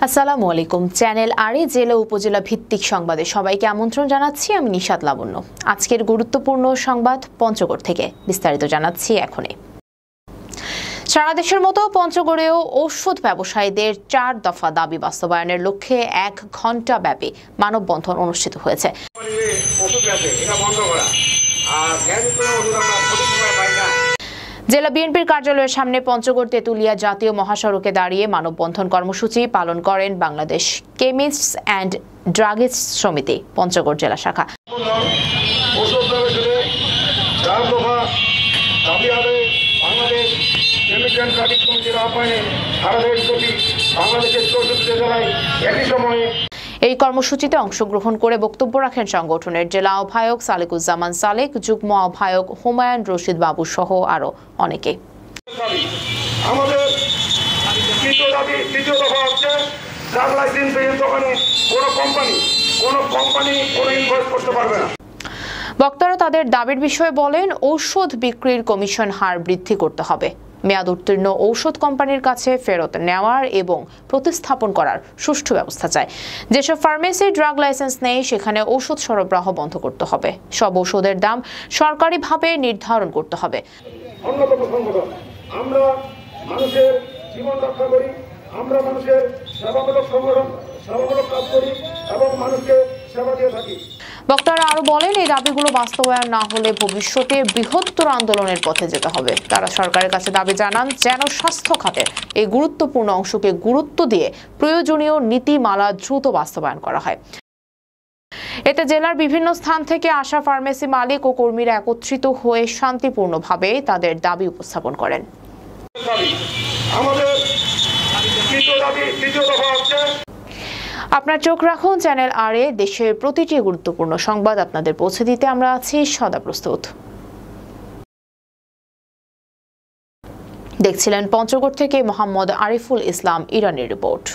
আসসালামু আলাইকুম। চ্যানেল আরে জেলা উপজেলা ভিত্তিক সংবাদে সবাইকে আমন্ত্রণ জানাচ্ছি। আমি নিশাত লাবণ্য। আজকের গুরুত্বপূর্ণ সংবাদ পঞ্চগড় থেকে বিস্তারিত জানাচ্ছি এখনই। সারা দেশের মতো পঞ্চগড়েও ওষুধ ব্যবসায়ীদের 4 দফা দাবি বাস্তবায়নের লক্ষ্যে 1 ঘণ্টা ব্যাপী মানববন্ধন অনুষ্ঠিত হয়েছে। জেলা বিএনপির কার্যালয়ের সামনে পঞ্চগড় তেতুলিয়া জাতীয় মহাসড়কে দাঁড়িয়ে মানববন্ধন কর্মসূচি পালন করেন বাংলাদেশ কেমিস্টস অ্যান্ড ড্রাগিস্ট সমিতি পঞ্চগড় জেলা শাখা। এই কর্মসূচিতে অংশগ্রহণ করে বক্তব্য রাখেন সংগঠনের জেলা আহ্বায়ক সালেকুজ্জামান সালেক, যুগ্ম আহ্বায়ক হুমায়ুন রশিদ বাবু সহ আরো অনেকে। বক্তারা তাদের দাবির বিষয়ে বলেন, ঔষধ বিক্রির কমিশন হার বৃদ্ধি করতে হবে, মেয়াদ উত্তীর্ণ ঔষধ কোম্পানির কাছে ফেরত নেওয়ার এবং প্রতিস্থাপন করার সুষ্ঠু ব্যবস্থা চায়। যেসব ফার্মেসি ড্রাগ লাইসেন্স নেই সেখানে ঔষধ সরবরাহ বন্ধ করতে হবে। সব ঔষধের দাম সরকারিভাবে নির্ধারণ করতে হবে। অন্যতম সংগঠন আমরা মানুষের জীবন রক্ষা করি, আমরা মানুষের সেবামূলক সংগঠন, সেবামূলক কাজ করি এবং মানুষকে সেবা দিয়ে থাকি। বক্তারা আরো বলেন, এই দাবিগুলো বাস্তবায়ন না হলে ভবিষ্যতে বৃহত্তর আন্দোলনের পথে যেতে হবে। তারা সরকারের কাছে দাবি জানান যেন স্বাস্থ্য খাতের এই গুরুত্বপূর্ণ অংশকে গুরুত্ব দিয়ে প্রয়োজনীয় নীতিমালা দ্রুত বাস্তবায়ন করা হয়। এতে জেলার বিভিন্ন স্থান থেকে আসা ফার্মেসি মালিক ও কর্মীরা একত্রিত হয়ে শান্তিপূর্ণভাবে তাদের দাবি উপস্থাপন করেন। আপনার চোখ রাখুন চ্যানেল আরে। দেশের প্রতিটি গুরুত্বপূর্ণ সংবাদ আপনাদের পৌঁছে দিতে আমরা আছি সদা প্রস্তুত। দেখছিলেন পঞ্চগড় থেকে মোহাম্মদ আরিফুল ইসলাম ইরানের রিপোর্ট।